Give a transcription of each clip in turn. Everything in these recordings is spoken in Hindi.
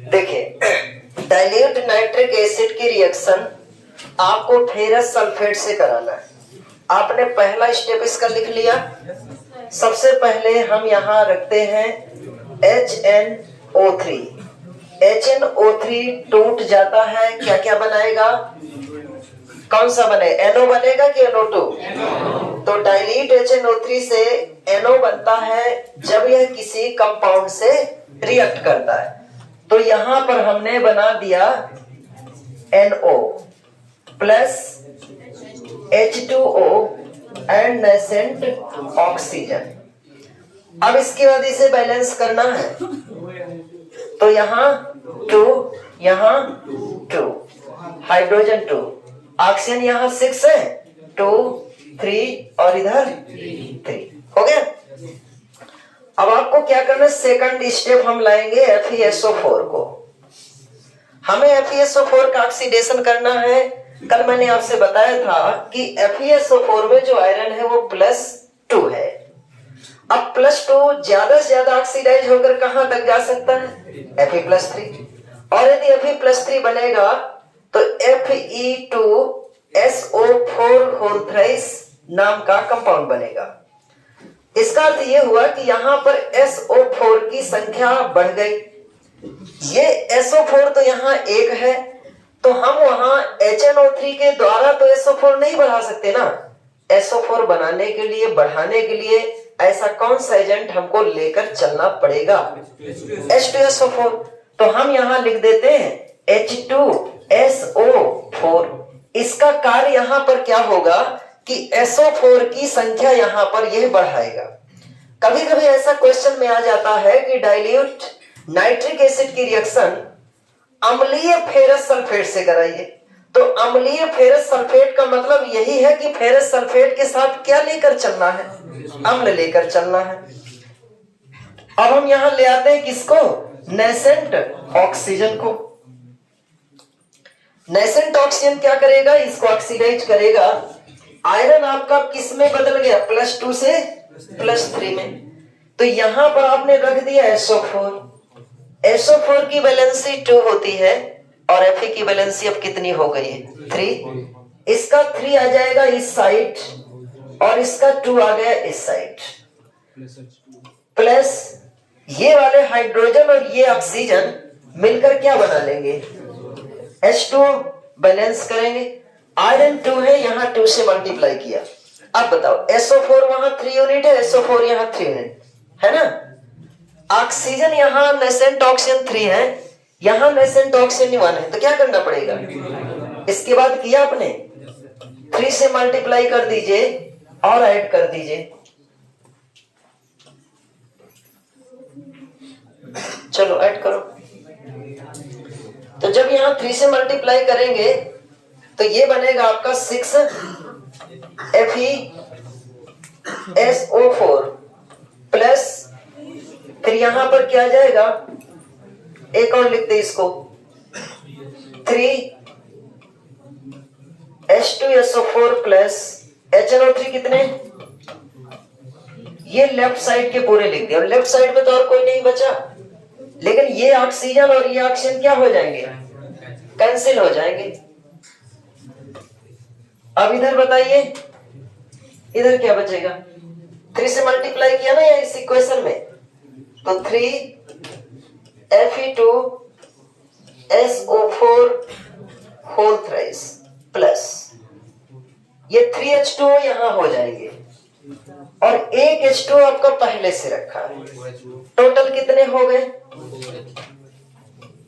देखिए डाइल्यूट नाइट्रिक एसिड की रिएक्शन आपको फेरस सल्फेट से कराना है। आपने पहला स्टेप इसका लिख लिया। सबसे पहले हम यहाँ रखते हैं HNO3। HNO3 टूट जाता है, क्या क्या बनाएगा? कौन सा बने? NO बनेगा कि NO2? तो डाइल्यूट HNO3 से NO बनता है जब यह किसी कंपाउंड से रिएक्ट करता है। तो यहां पर हमने बना दिया NO plus H2O and nascent oxygen. अब इसके बाद इसे बैलेंस करना है। तो यहाँ 2, यहाँ 2, हाइड्रोजन 2, ऑक्सीजन यहाँ 6 है, 2, 3 और इधर 3 हो गया। अब आपको क्या करना है? सेकंड स्टेप हम लाएंगे FeSO4 को। हमें FeSO4 का ऑक्सीडेशन करना है। कल मैंने आपसे बताया था कि FeSO4 में जो आयरन है वो +2 है। अब +2 ज्यादा से ज्यादा ऑक्सीडाइज होकर कहां तक जा सकता है? Fe+3। और यदि Fe+3 बनेगा तो Fe2SO4 नाम का कंपाउंड बनेगा। इसका अर्थ यह हुआ कि यहां पर SO4 की संख्या बढ़ गई। ये SO4 तो यहाँ 1 है, तो हम वहां HNO3 के द्वारा तो SO4 नहीं बढ़ा सकते ना। SO4 बनाने के लिए, बढ़ाने के लिए ऐसा कौन सा एजेंट हमको लेकर चलना पड़ेगा? H2SO4। तो हम यहां लिख देते हैं H2SO4। इसका कार्य यहां पर क्या होगा कि SO4 की संख्या यहां पर यह बढ़ाएगा। कभी कभी ऐसा क्वेश्चन में आ जाता है कि डाइल्यूट नाइट्रिक एसिड की रिएक्शन अम्लीय फेरस सल्फेट से कराइए। तो अम्लीय फेरस सल्फेट का मतलब यही है कि फेरस सल्फेट के साथ क्या लेकर चलना है? अम्ल लेकर चलना है। अब हम यहां ले आते हैं किसको? नेसेंट ऑक्सीजन को। नेसेंट ऑक्सीजन क्या करेगा? इसको ऑक्सीडाइज करेगा। आयरन आपका किस में बदल गया? +2 से +3 में। तो यहां पर आपने रख दिया SO4। SO4 की वैलेंसी 2 होती है और Fe की वैलेंसी अब कितनी हो गई है? 3। इसका 3 आ जाएगा इस साइड और इसका 2 आ गया इस साइड। प्लस ये वाले हाइड्रोजन और ये ऑक्सीजन मिलकर क्या बना लेंगे? H2 बैलेंस करेंगे। आयरन 2 है, यहां 2 से मल्टीप्लाई किया। अब बताओ SO4 वहां 3 यूनिट है, SO4 यहां 3 यूनिट है ना। ऑक्सीजन यहां नेसेंट ऑक्सीजन 3 है, यहां नेसेंट ऑक्सीजन 1 है। तो क्या करना पड़ेगा? इसके बाद किया आपने 3 से मल्टीप्लाई कर दीजिए और ऐड कर दीजिए। चलो ऐड करो। तो जब यहां 3 से मल्टीप्लाई करेंगे तो ये बनेगा आपका 6 FeSO4 प्लस फिर यहां पर क्या जाएगा? एक और लिख दे इसको, 3 H2SO4 प्लस HNO3 कितने? ये लेफ्ट साइड के पूरे लिख दिया। लेफ्ट साइड में तो और कोई नहीं बचा, लेकिन ये ऑक्सीजन और ये ऑक्सीजन क्या हो जाएंगे? कैंसिल हो जाएंगे। अब इधर बताइए, इधर क्या बचेगा? 3 से मल्टीप्लाई किया ना इस इक्वेशन में, तो 3 Fe2SO4 होल थ्राइस प्लस ये 3H2O यहां हो जाएंगे और एक H2O आपका पहले से रखा है। टोटल कितने हो गए?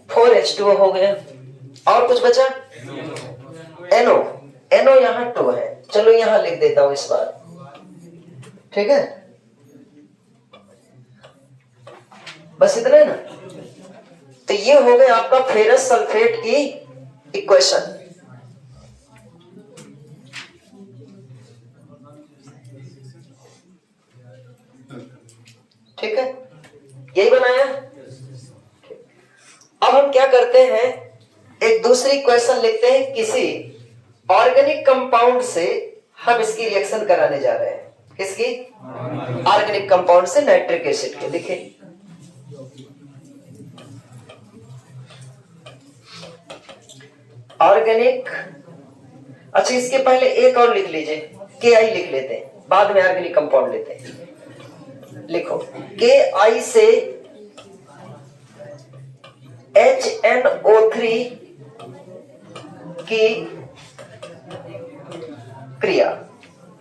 4H2O हो गए। और कुछ बचा? NO यहां 2 है। चलो यहां लिख देता हूं इस बार, ठीक है? बस इतना है ना। तो ये हो गया आपका फेरस सल्फेट की इक्वेशन। ठीक है, यही बनाया। अब हम क्या करते हैं, एक दूसरी इक्वेशन लिखते हैं। किसी ऑर्गेनिक कंपाउंड से हम इसकी रिएक्शन कराने जा रहे हैं। किसकी? ऑर्गेनिक कंपाउंड से नाइट्रिक एसिड के। लिखे ऑर्गेनिक, अच्छा इसके पहले एक और लिख लीजिए, के आई लिख लेते हैं, बाद में ऑर्गेनिक कंपाउंड लेते हैं। लिखो के आई से HNO3 की क्रिया,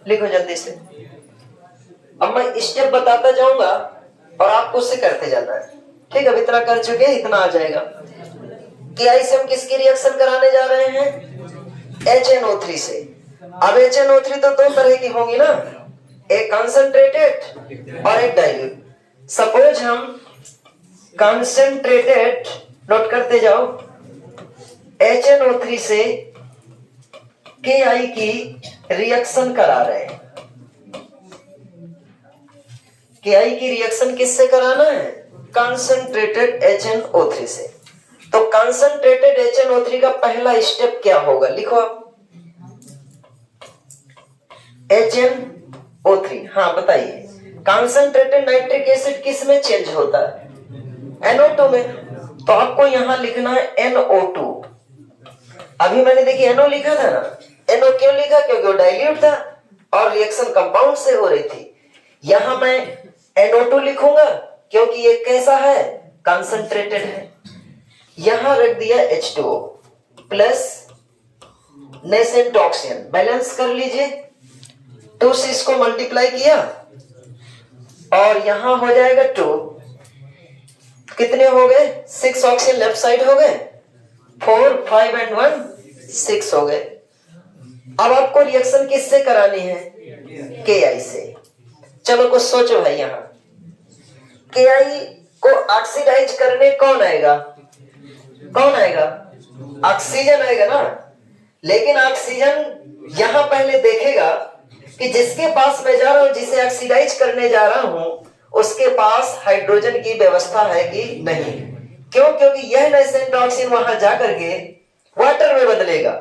लिखो जल्दी से। अब मैं स्टेप बताता जाऊंगा और आपको उससे करते जाना है, ठीक है? अब इतना कर चुके हैं, इतना आ जाएगा। के आई से हम किसकी रिएक्शन कराने जा रहे हैं? HNO3 से। अब HNO3 तो दो तरह की होंगी ना, एक कंसंट्रेटेड और एक डाइल्यूट। सपोज हम कंसंट्रेटेड, नोट करते जाओ, HNO3 से KI की रिएक्शन करा रहे हैं। KI की रिएक्शन किससे कराना है? कंसंट्रेटेड HNO3 से। तो कंसंट्रेटेड HNO3 का पहला स्टेप क्या होगा? लिखो आप, HNO3। हाँ बताइए, कंसंट्रेटेड नाइट्रिक एसिड किस में चेंज होता है? NO2 में। तो आपको यहां लिखना है NO2। अभी मैंने देखिए NO लिखा था ना, NO क्यों लिखा? क्योंकि वो डाइल्यूट था और रिएक्शन कंपाउंड से हो रही थी। यहां मैं NO2 लिखूंगा क्योंकि ये कैसा है? कंसंट्रेटेड है। यहां रख दिया H2O plus nascent oxygen, balance कर लीजिए। 2 से इसको मल्टीप्लाई किया और यहां हो जाएगा 2। कितने हो गए? 6 ऑक्सीजन लेफ्ट साइड हो गए, 4, 5 एंड 1 6 हो गए। अब आपको रिएक्शन किससे करानी है? KI से। चलो कुछ सोचो भाई, यहां KI को ऑक्सीडाइज करने कौन आएगा? कौन आएगा? ऑक्सीजन आएगा ना। लेकिन ऑक्सीजन यहां पहले देखेगा कि जिसके पास मैं जा रहा हूं, जिसे ऑक्सीडाइज करने जा रहा हूं, उसके पास हाइड्रोजन की व्यवस्था है कि नहीं। क्यों? क्योंकि यह नेसेंट ऑक्सीजन वहां जाकर के वाटर में बदलेगा।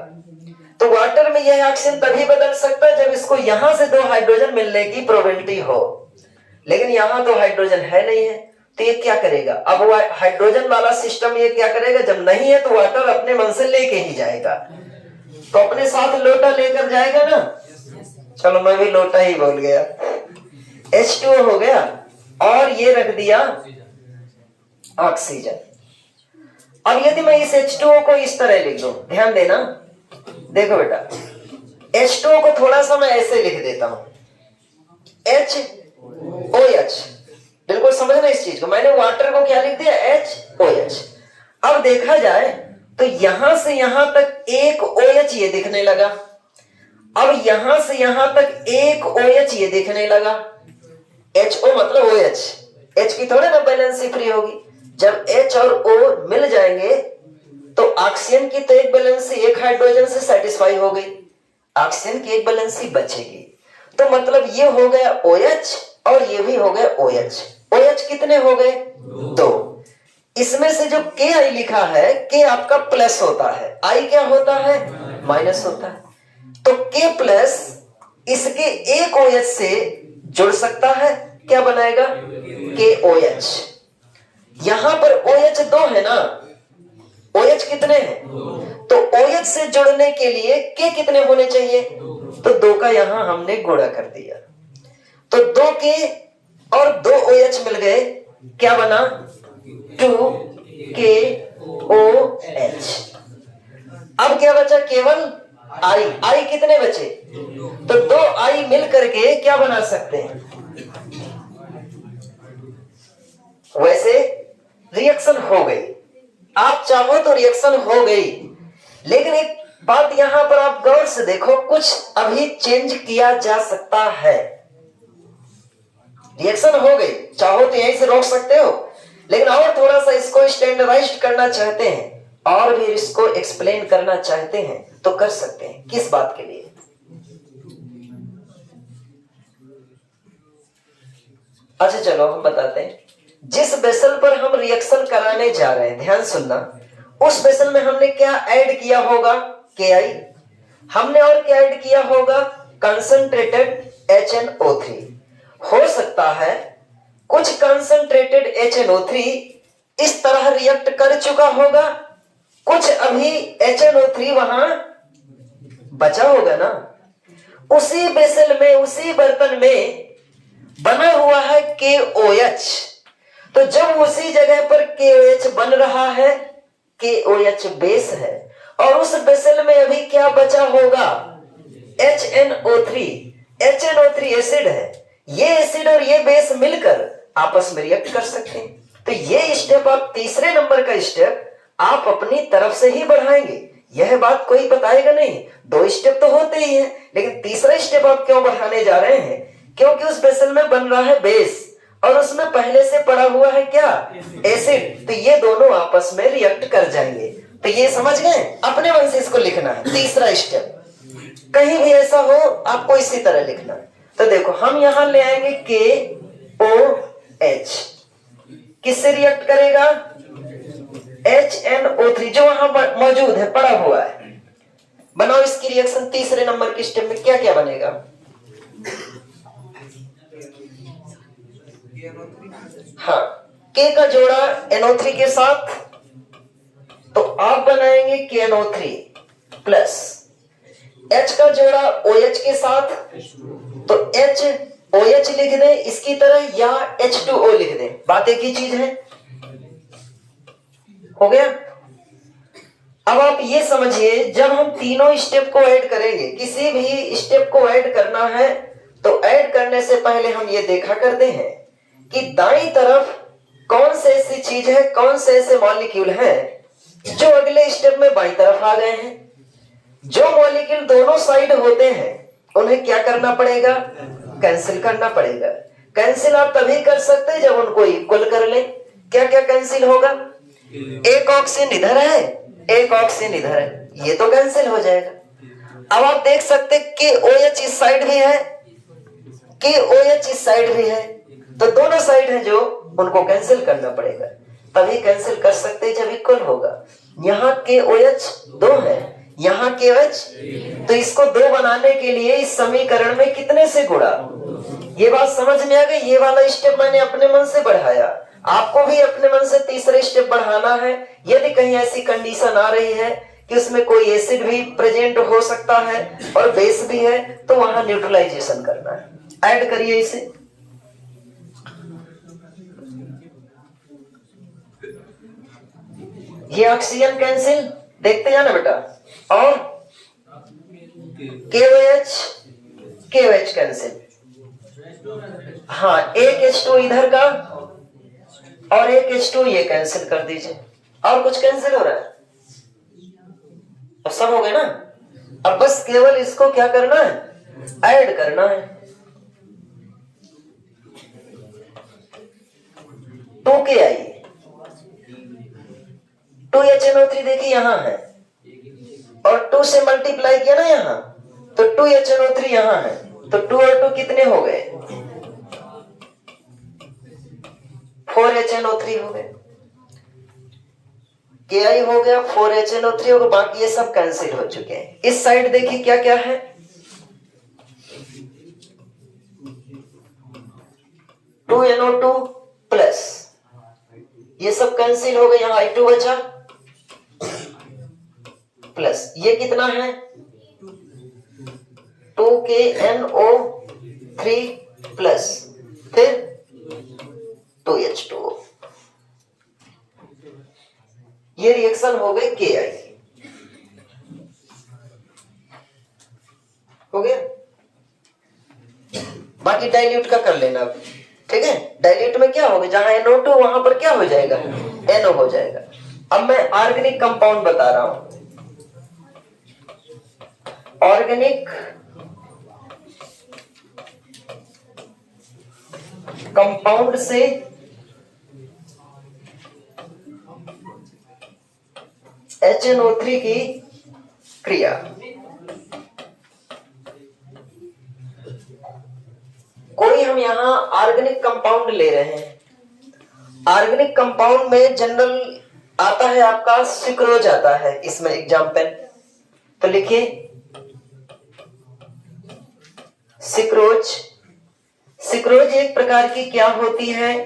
तो वाटर में यह ऑक्सीजन तभी बदल सकता है जब इसको यहां से 2 हाइड्रोजन मिलने की प्रोबेबिलिटी हो। लेकिन यहां तो हाइड्रोजन है नहीं है, तो ये क्या करेगा? अब वो हाइड्रोजन वाला सिस्टम ये क्या करेगा? जब नहीं है तो वाटर अपने मन से लेके ही जाएगा, तो अपने साथ लोटा लेकर जाएगा ना। चलो मैं भी लोटा ही बोल गया। H2O हो गया और ये रख दिया ऑक्सीजन। अब यदि मैं इस H2O को इस तरह लिख दूं, ध्यान देना, देखो बेटा, H2O को थोड़ा सा मैं ऐसे लिख देता हूं, HOH। बिल्कुल समझना इस चीज को, मैंने वाटर को क्या लिख दिया? HOH। अब देखा जाए तो यहां से यहां तक एक OH ये दिखने लगा, अब यहां से यहां तक एक OH ये दिखने लगा। HO मतलब OH, H की थोड़े ना बैलेंस फ्री होगी। जब H और O मिल जाएंगे तो ऑक्सीजन की तो एक बैलेंस एक हाइड्रोजन से सेटिस्फाई हो गई, ऑक्सीजन की एक बैलेंस बचेगी। तो मतलब ये हो गया OH और ये भी हो गया OH। OH कितने हो गए? 2। इसमें से जो KI लिखा है, K आपका प्लस होता है, I क्या होता है? माइनस होता है। तो K प्लस इसके एक OH से जुड़ सकता है, क्या बनाएगा? KOH। यहां पर OH 2 है ना, OH कितने हैं? तो OH से जुड़ने के लिए K कितने होने चाहिए? तो 2 का यहां हमने गुणा कर दिया, तो 2K और 2 OH मिल गए, क्या बना? 2KOH। अब क्या बचा? केवल I कितने बचे? तो 2 I मिल करके क्या बना सकते हैं? वैसे रिएक्शन हो गई, आप चाहो तो रिएक्शन हो गई, लेकिन एक बात यहां पर आप गौर से देखो, कुछ अभी चेंज किया जा सकता है। रिएक्शन हो गई, चाहो तो यहीं से रोक सकते हो, लेकिन और थोड़ा सा इसको स्टैंडर्डाइज्ड करना चाहते हैं और भी इसको एक्सप्लेन करना चाहते हैं तो कर सकते हैं। किस बात के लिए? अच्छा चलो हम बताते हैं। जिस वेसल पर हम रिएक्शन कराने जा रहे हैं, ध्यान सुनना, उस वेसल में हमने क्या ऐड किया होगा? KI। हमने और क्या ऐड किया होगा? Concentrated HNO3। हो सकता है कुछ कंसंट्रेटेड HNO3 इस तरह रिएक्ट कर चुका होगा, कुछ अभी HNO3 वहां बचा होगा ना, उसी बेसल में, उसी बर्तन में बना हुआ है KOH। तो जब उसी जगह पर KOH बन रहा है, KOH बेस है, और उस बेसल में अभी क्या बचा होगा, HNO3। HNO3 एसिड है, ये एसिड और ये बेस मिलकर आपस में रिएक्ट कर सकते हैं। तो ये स्टेप आप, तीसरे नंबर का स्टेप आप अपनी तरफ से ही बढ़ाएंगे। यह बात कोई बताएगा नहीं, 2 स्टेप तो होते ही हैं, लेकिन तीसरा स्टेप आप क्यों बढ़ाने जा रहे हैं, क्योंकि उस बेसल में बन रहा है बेस और उसमें पहले से पड़ा हुआ है क्या, एसिड। तो ये दोनों आपस में रिएक्ट कर जाएंगे। तो ये समझ गए, अपने मन से इसको लिखना है। तीसरा स्टेप कहीं भी ऐसा हो आपको इसी तरह लिखना है। तो देखो हम यहां ले आएंगे KOH, किससे रिएक्ट करेगा, HNO3 जो वहां मौजूद है, पड़ा हुआ है। बनाओ इसकी रिएक्शन। तीसरे नंबर के स्टेप में क्या क्या बनेगा, हाँ, K का जोड़ा NO3 के साथ, तो आप बनाएंगे KNO3 प्लस H का जोड़ा OH के साथ, तो HOH लिख दें इसकी तरह, या H2O लिख दें, बात एक ही चीज है। हो गया। अब आप ये समझिए, जब हम तीनों स्टेप को ऐड करेंगे, किसी भी स्टेप को ऐड करना है तो ऐड करने से पहले हम ये देखा करते हैं कि दाईं तरफ कौन से ऐसी चीज है, कौन से ऐसे मॉलिक्यूल हैं जो अगले स्टेप में बाईं तरफ आ गए हैं। जो मॉलिक्यूल दोनों साइड होते हैं उन्हें क्या करना पड़ेगा, कैंसिल करना पड़ेगा। कैंसिल आप तभी कर सकते हैं जब उनको इक्वल कर लें। क्या क्या कैंसिल होगा, एक ऑक्सीजन इधर है, एक ऑक्सीजन इधर है, ये तो कैंसिल हो जाएगा। अब आप देख सकते कि OH इस साइड भी है, कि OH इस साइड भी है, तो दोनों साइड है जो उनको कैंसिल करना पड़ेगा। तभी कैंसिल कर सकते हैं जब इक्वल होगा। यहाँ KOH 2 है, यहाँ KOH, तो इसको 2 बनाने के लिए इस समीकरण में कितने से गुणा, ये बात समझ में आ गई। ये वाला स्टेप मैंने अपने मन से बढ़ाया, आपको भी अपने मन से तीसरा स्टेप बढ़ाना है। यदि कहीं ऐसी कंडीशन आ रही है कि उसमें कोई एसिड भी प्रेजेंट हो सकता है और बेस भी है, तो वहां न्यूट्रलाइजेशन करना है। ऐड करिए इसे, ये ऑक्सीजन कैंसिल, देखते हैं ना बेटा, और KOH KOH कैंसिल, हाँ, एक H2 इधर का और एक H2 ये कैंसिल कर दीजिए। और कुछ कैंसिल हो रहा है, अब सब हो गए ना। अब बस केवल इसको क्या करना है, ऐड करना है। 2KI 2HNO3 देखिए यहां है, और 2 से मल्टीप्लाई किया ना यहां, तो 2HNO3 यहां है, तो 2 और 2 कितने हो गए, 4HNO3 हो गए। KI हो गया, 4HNO3 हो गया, बाकी ये सब कैंसिल हो चुके हैं। इस साइड देखिए क्या क्या है, 2NO2 प्लस, ये सब कैंसिल हो गए, यहां I2 बचा प्लस, ये कितना है 2KNO3 प्लस, फिर 2H2O। ये रिएक्शन हो गई KI, हो गया। बाकी डाइल्यूट का कर लेना, ठीक है। डाइल्यूट में क्या होगा, जहां NO2 वहां पर क्या हो जाएगा, NO हो जाएगा। अब मैं ऑर्गेनिक कंपाउंड बता रहा हूं। ऑर्गेनिक कंपाउंड से HNO3 की क्रिया, कोई हम यहां ऑर्गेनिक कंपाउंड ले रहे हैं। ऑर्गेनिक कंपाउंड में जनरल आता है आपका सिक्रोज आता है, इसमें एग्जाम्पल तो लिखिए सिक्रोज। सिक्रोज एक प्रकार की क्या होती है,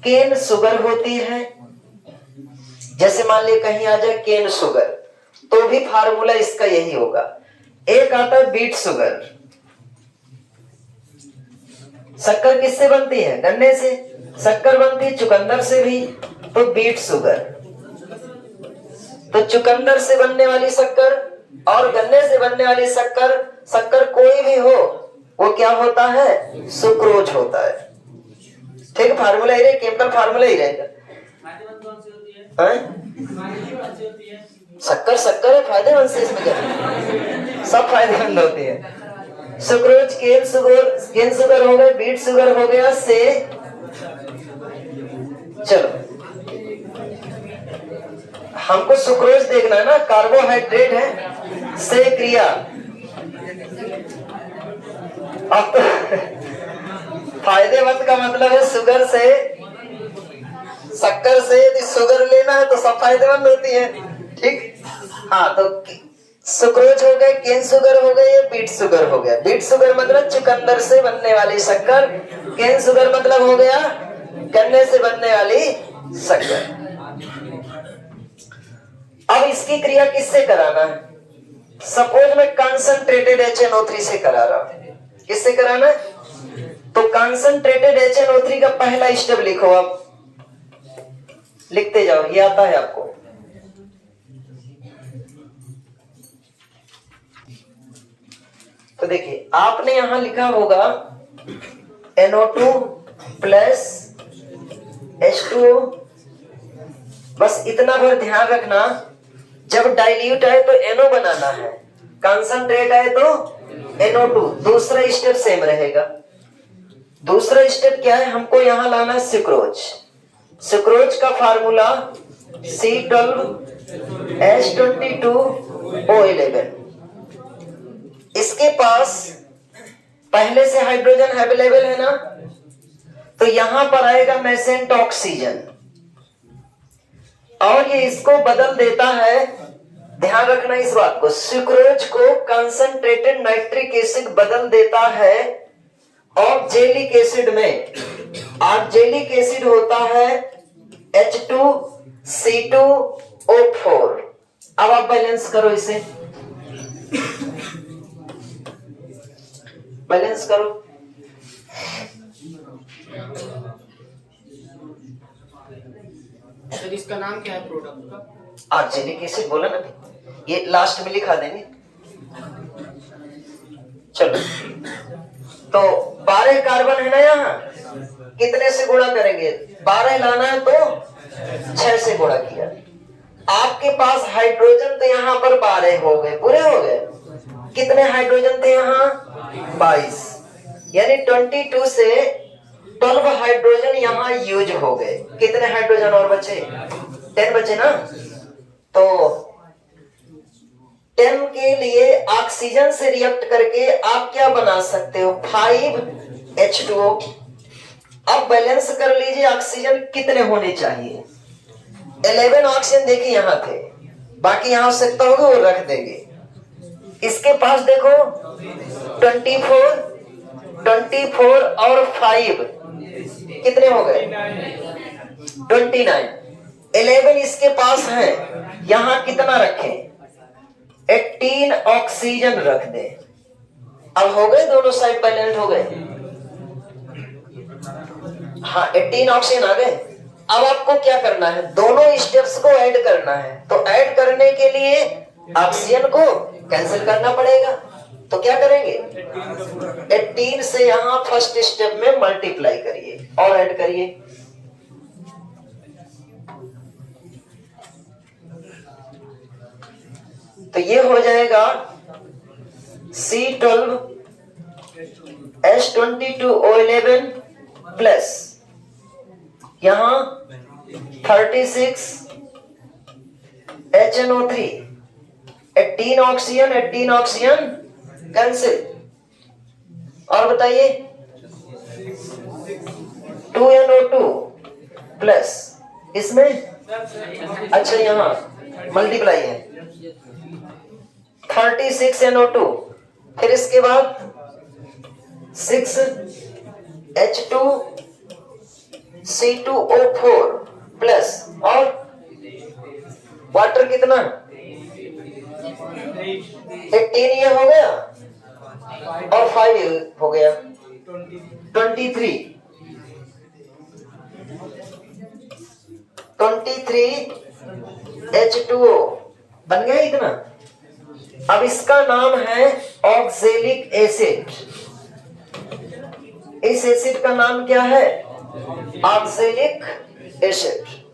केन शुगर होती है। जैसे मान लिया कहीं आ जाए केन शुगर, तो भी फार्मूला इसका यही होगा। एक आता है बीट शुगर। शक्कर किससे बनती है? गन्ने से। शक्कर बनती है चुकंदर से भी, तो बीट शुगर। तो चुकंदर से बनने वाली शक्कर और गन्ने से बनने वाली शक्कर, शक्कर कोई भी हो वो क्या होता है? सुक्रोज होता है। ठीक है, फार्मूला ही रहेगा, केमिकल फार्मूला ही रहेगा। शक्कर शक्कर है, फायदेमंद से, इसमें क्या सब फायदेमंद होती है। सुक्रोज, केन शुगर हो गया, बीट शुगर हो गया से। चलो हमको सुक्रोज देखना है ना, कार्बोहाइड्रेट है से क्रिया। अब तो फायदेमंद का मतलब है शुगर से, शक्कर से यदि शुगर लेना है तो सब फायदेमंद होती है। ठीक, हाँ, तो सुक्रोज हो गए, केन शुगर हो गए, बीट शुगर हो गया। बीट शुगर मतलब चुकंदर से बनने वाली शक्कर, केन शुगर मतलब हो गया गन्ने से बनने वाली शक्कर। अब इसकी क्रिया किससे कराना है? सपोज मैं कंसंट्रेटेड HNO3 से करा रहा हूं। किससे कराना है? तो कंसंट्रेटेड HNO3 का पहला स्टेप लिखो। आप लिखते जाओ, ये आता है आपको। तो देखिए आपने यहां लिखा होगा NO2 प्लस H2O। बस इतना भर ध्यान रखना, जब डाइल्यूट आए तो NO बनाना है, कंसंट्रेट आए तो NO2। दूसरा स्टेप सेम रहेगा। दूसरा स्टेप क्या है? हमको यहां लाना है सुक्रोज। सुक्रोज का फार्मूला C12H22O11। इसके पास पहले से हाइड्रोजन अवेलेबल है ना, तो यहां पर आएगा नेसेंट ऑक्सीजन और ये इसको बदल देता है। ध्यान रखना इस बात को, सुक्रोज को कंसंट्रेटेड नाइट्रिक एसिड बदल देता है ऑक्जेलिक एसिड में। ऑक्जेलिक एसिड होता है H2C2O4। अब आप बैलेंस करो, इसे बैलेंस करो। सर इसका नाम क्या है प्रोडक्ट का? ऑक्जेलिक एसिड बोला ना, ये लास्ट में लिखा देंगे। चलो, तो 12 कार्बन है ना, यहाँ कितने से गुणा करेंगे? 12 लाना है तो 6 से गुणा किया। आपके पास हाइड्रोजन तो यहाँ पर 12 हो गए, पूरे हो गए। कितने हाइड्रोजन थे यहाँ? 22, यानी 22 से 12 हाइड्रोजन यहाँ यूज हो गए। कितने हाइड्रोजन और बचे? 10 बचे ना। तो 10 के लिए ऑक्सीजन से रिएक्ट करके आप क्या बना सकते हो? 5H2O। अब बैलेंस कर लीजिए, ऑक्सीजन कितने होने चाहिए? 11 ऑक्सीजन देखिए यहाँ थे, बाकी यहाँ आवश्यकता होगी वो रख देंगे। इसके पास देखो 24 और 5 कितने हो गए? 29। 11 इसके पास है, यहां कितना रखें? 18 ऑक्सीजन रख दे। अब हो गए, दोनों साइड बैलेंस हो गए। हाँ, 18 ऑक्सीजन आ गए। अब आपको क्या करना है? दोनों स्टेप्स को ऐड करना है। तो ऐड करने के लिए ऑक्सीजन को कैंसिल करना पड़ेगा। तो क्या करेंगे? 18 से यहां फर्स्ट स्टेप में मल्टीप्लाई करिए और ऐड करिए। तो ये हो जाएगा C12H22O11 प्लस यहां 36 HNO3, 18 ऑक्सीजन कैंसिल। और बताइए 2NO2 प्लस इसमें, अच्छा यहां मल्टीप्लाई है 36 NO2, फिर इसके बाद 6H2C2O4 प्लस और वाटर कितना 18 ये हो गया और 5 ये हो गया 23 H2O बन गया इतना। अब इसका नाम है ऑक्जेलिक एसिड। इस एसिड का नाम क्या है? Oxalic acid.